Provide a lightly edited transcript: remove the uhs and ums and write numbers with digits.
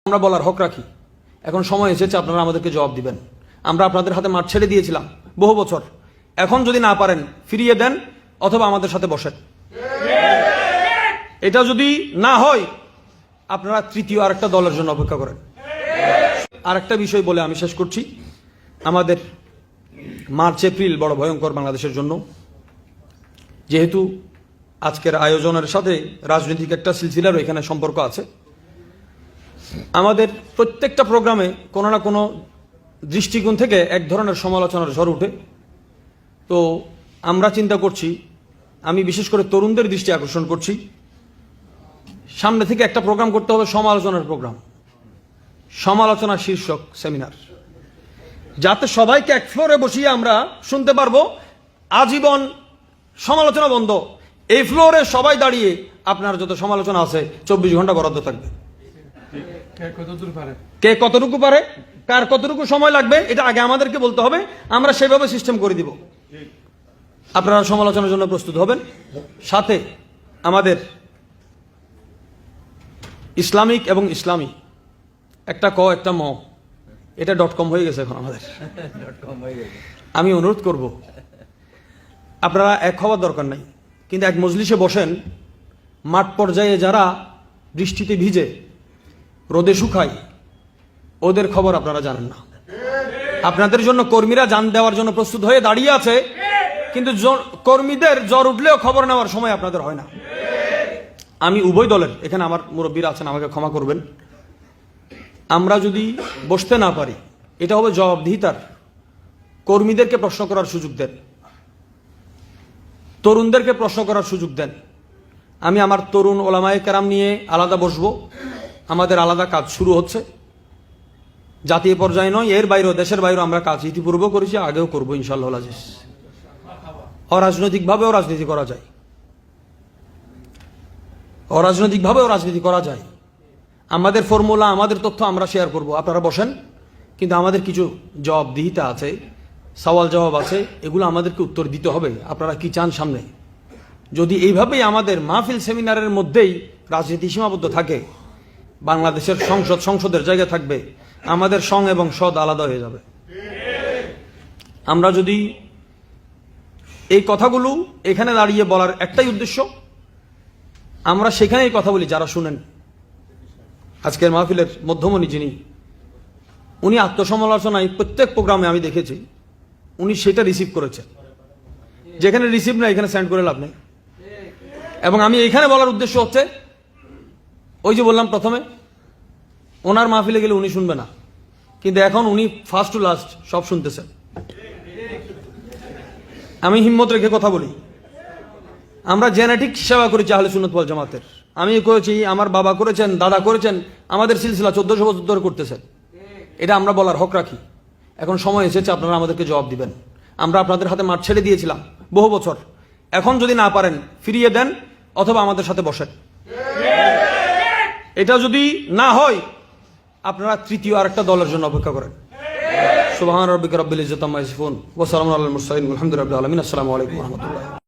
আমরা বলার হক রাখি। এখন সময় এসেছে আপনারা আমাদেরকে জবাব দিবেন। আমরা আপনাদের হাতে মাঠ ছেড়ে দিয়েছিলাম বহু বছর। এখন যদি না পারেন ফিরিয়ে দেন অথবা আমাদের সাথে বসেন। এটা যদি না হয় আপনারা তৃতীয় আরেকটা দলের জন্য অপেক্ষা করেন। আরেকটা বিষয় বলে আমি শেষ করছি। আমাদের মার্চ এপ্রিল বড় ভয়ঙ্কর বাংলাদেশের জন্য। যেহেতু আজকের আয়োজনের সাথে রাজনৈতিক একটা সিলসিলারও এখানে সম্পর্ক আছে, আমাদের প্রত্যেকটা প্রোগ্রামে কোনো না কোনো দৃষ্টিকোণ থেকে এক ধরনের সমালোচনার ঝড় উঠে। তো আমরা চিন্তা করছি, আমি বিশেষ করে তরুণদের দৃষ্টি আকর্ষণ করছি, সামনে থেকে একটা প্রোগ্রাম করতে হবে সমালোচনার প্রোগ্রাম, সমালোচনা শীর্ষক সেমিনার, যাতে সবাইকে এক ফ্লোরে বসিয়ে আমরা শুনতে পারবো আজীবন সমালোচনা বন্ধ। এই ফ্লোরে সবাই দাঁড়িয়ে আপনার যত সমালোচনা আছে 24 ঘন্টা বরাদ্দ থাকবে। কে কতটুকু পারে, কার কতটুকু সময় লাগবে, এটা আগে আমাদেরকে বলতে হবে। আমরা সেভাবে সিস্টেম করে দিব। আপনারা সমালোচনার জন্য প্রস্তুত হবেন। সাথে আমাদের ইসলামিক এবং ইসলামী একটা ক একটা ম, এটা .com হয়ে গেছে এখন আমাদের। আমি অনুরোধ করব, আপনারা এক হওয়ার দরকার নাই, কিন্তু এক মজলিসে বসেন। মাঠ পর্যায়ে যারা বৃষ্টিতে ভিজে রোদে শুকায়, ওদের খবর আপনারা জানেন না। আপনাদের জন্য কর্মীরা জান দেওয়ার জন্য প্রস্তুত হয়ে দাঁড়িয়ে আছে, কিন্তু কর্মীদের জ্বর উঠলেও খবর নেওয়ার সময় আপনাদের হয় না। আমি উভয় দলের, এখানে আমার মুরব্বীরা আছেন, আমাকে ক্ষমা করবেন, আমরা যদি বসতে না পারি এটা হবে জবাবদিহিতার। কর্মীদেরকে প্রশ্ন করার সুযোগ দেন, তরুণদেরকে প্রশ্ন করার সুযোগ দেন। আমি আমার তরুণ ওলামায়ে কেরাম নিয়ে আলাদা বসবো। আমাদের আলাদা কাজ শুরু হচ্ছে, জাতীয় পর্যায়ে নয়, এর বাইরেও দেশের বাইরেও আমরা কাজ ইতিপূর্বেও করেছি, আগেও করবো ইনশাআল্লাহ আজিজ। অরাজনৈতিকভাবেও রাজনীতি করা যায়, অরাজনৈতিকভাবেও রাজনীতি করা যায়। আমাদের ফর্মুলা, আমাদের তথ্য আমরা শেয়ার করব, আপনারা বসেন। কিন্তু আমাদের কিছু জবাবদিহিতা আছে, সওয়াল জবাব আছে, এগুলো আমাদেরকে উত্তর দিতে হবে। আপনারা কি চান সামনে? যদি এইভাবেই আমাদের মাহফিল সেমিনারের মধ্যেই রাজনীতি সীমাবদ্ধ থাকে, বাংলাদেশের সংসদের জায়গা থাকবে, আমাদের সং এবং সদ আলাদা হয়ে যাবে। আমরা যদি এই কথাগুলো এখানে দাঁড়িয়ে বলার একটাই উদ্দেশ্য, আমরা সেখানেই কথা বলি যারা শুনেন। আজকের মাহফিলের মধ্যমণি যিনি, উনি আত্মসমালোচনায় প্রত্যেক প্রোগ্রামে আমি দেখেছি উনি সেটা রিসিভ করেছেন। যেখানে রিসিভ না এখানে সেন্ড করে লাভ নেই। এবং আমি এখানে বলার উদ্দেশ্য হচ্ছে, ওই যে বললাম প্রথমে, ওনার মাহফিলে গেলে উনি শুনবে না, কিন্তু এখন উনি ফার্স্ট টু লাস্ট সব শুনতেছেন। আমি হিম্মত রেখে কথা বলি, আমরা জেনেটিক সেবা করেছি আহলে সুন্নাত ওয়াল জামাতের। আমি করেছি, আমার বাবা করেছেন, দাদা করেছেন, আমাদের সিলসিলা 1400 বছর ধরে করতেছেন। এটা আমরা বলার হক রাখি। এখন সময় এসেছে আপনারা আমাদেরকে জবাব দিবেন। আমরা আপনাদের হাতে মাঠ ছেড়ে দিয়েছিলাম বহু বছর। এখন যদি না পারেন ফিরিয়ে দেন অথবা আমাদের সাথে বসেন। এটা যদি না হয় আপনারা তৃতীয় আরেকটা দলের জন্য অপেক্ষা করেন। সুবহান রাব্বিকা রাব্বিল ইজ্জাতি আম্মা ইয়াসিফুন ওয়া সালামুন আলাল মুরসালিন ওয়ালহামদুলিল্লাহি রাব্বিল আলামিন। আসসালামু আলাইকুম ওয়া রাহমাতুল্লাহ।